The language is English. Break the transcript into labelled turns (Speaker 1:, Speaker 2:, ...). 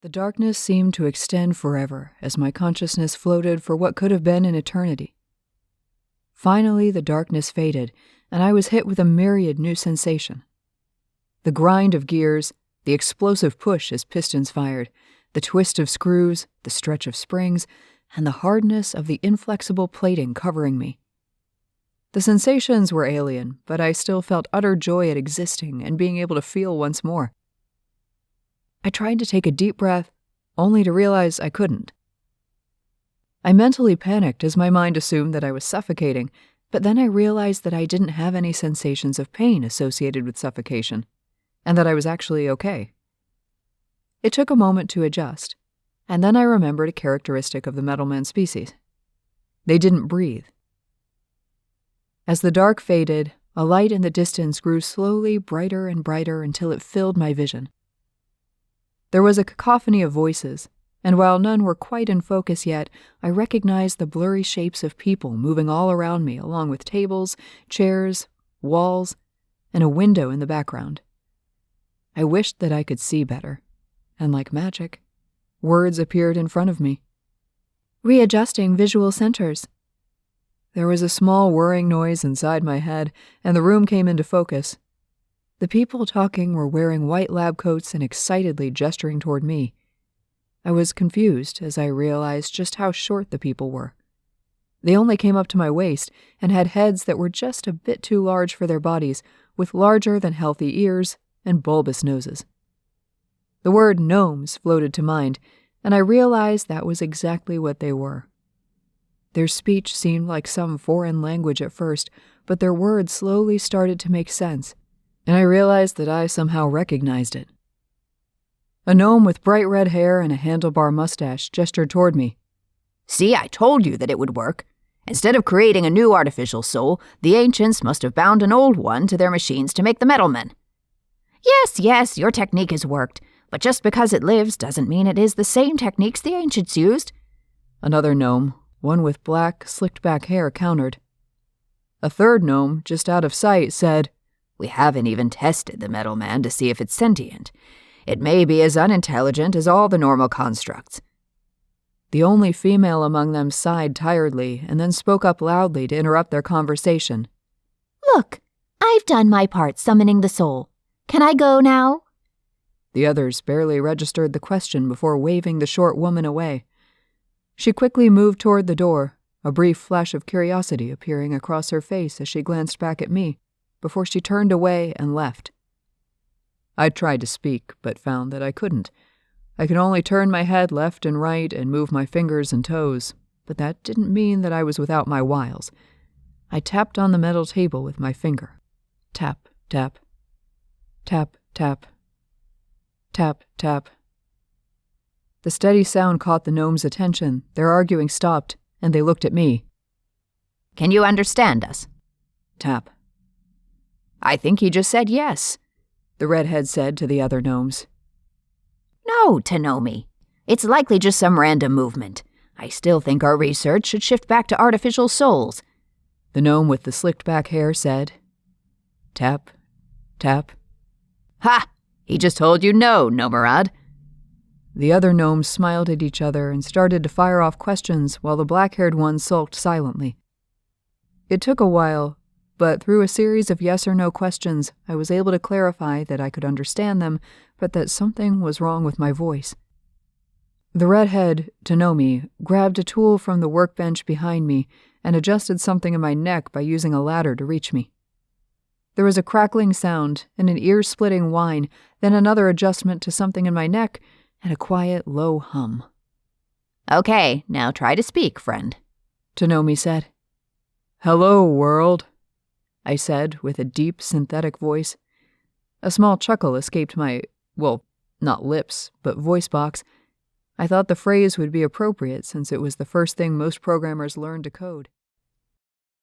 Speaker 1: The darkness seemed to extend forever as my consciousness floated for what could have been an eternity. Finally, the darkness faded, and I was hit with a myriad new sensation. The grind of gears, the explosive push as pistons fired, the twist of screws, the stretch of springs, and the hardness of the inflexible plating covering me. The sensations were alien, but I still felt utter joy at existing and being able to feel once more. I tried to take a deep breath, only to realize I couldn't. I mentally panicked as my mind assumed that I was suffocating, but then I realized that I didn't have any sensations of pain associated with suffocation, and that I was actually okay. It took a moment to adjust, and then I remembered a characteristic of the metalman species. They didn't breathe. As the dark faded, a light in the distance grew slowly brighter and brighter until it filled my vision. There was a cacophony of voices, and while none were quite in focus yet, I recognized the blurry shapes of people moving all around me along with tables, chairs, walls, and a window in the background. I wished that I could see better, and like magic, words appeared in front of me. Readjusting visual centers. There was a small whirring noise inside my head, and the room came into focus. The people talking were wearing white lab coats and excitedly gesturing toward me. I was confused as I realized just how short the people were. They only came up to my waist and had heads that were just a bit too large for their bodies, with larger than healthy ears and bulbous noses. The word gnomes floated to mind, and I realized that was exactly what they were. Their speech seemed like some foreign language at first, but their words slowly started to make sense, and I realized that I somehow recognized it. A gnome with bright red hair and a handlebar mustache gestured toward me.
Speaker 2: "See, I told you that it would work. Instead of creating a new artificial soul, the ancients must have bound an old one to their machines to make the metalmen. Yes, your technique has worked, but just because it lives doesn't mean it is the same techniques the ancients used."
Speaker 1: Another gnome, one with black, slicked-back hair, countered. A third gnome, just out of sight, said,
Speaker 2: "We haven't even tested the metalman to see if it's sentient. It may be as unintelligent as all the normal constructs."
Speaker 1: The only female among them sighed tiredly and then spoke up loudly to interrupt their conversation.
Speaker 3: "Look, I've done my part summoning the soul. Can I go now?"
Speaker 1: The others barely registered the question before waving the short woman away. She quickly moved toward the door, a brief flash of curiosity appearing across her face as she glanced back at me, before she turned away and left. I tried to speak, but found that I couldn't. I could only turn my head left and right and move my fingers and toes, but that didn't mean that I was without my wiles. I tapped on the metal table with my finger. Tap, tap. Tap, tap. Tap, tap. The steady sound caught the gnome's attention. Their arguing stopped, and they looked at me.
Speaker 2: "Can you understand us?"
Speaker 1: Tap.
Speaker 2: "I think he just said yes,"
Speaker 1: the redhead said to the other gnomes.
Speaker 2: "No, Tanomi. It's likely just some random movement. I still think our research should shift back to artificial souls,"
Speaker 1: the gnome with the slicked-back hair said. Tap, tap.
Speaker 2: "Ha! He just told you no, Nomarad."
Speaker 1: The other gnomes smiled at each other and started to fire off questions while the black-haired one sulked silently. It took a while, but through a series of yes or no questions, I was able to clarify that I could understand them, but that something was wrong with my voice. The redhead, Tanomi, grabbed a tool from the workbench behind me and adjusted something in my neck by using a ladder to reach me. There was a crackling sound and an ear-splitting whine, then another adjustment to something in my neck, and a quiet, low hum.
Speaker 2: "Okay, now try to speak, friend,"
Speaker 1: Tanomi said. "Hello, world," I said with a deep, synthetic voice. A small chuckle escaped my, well, not lips, but voice box. I thought the phrase would be appropriate since it was the first thing most programmers learned to code.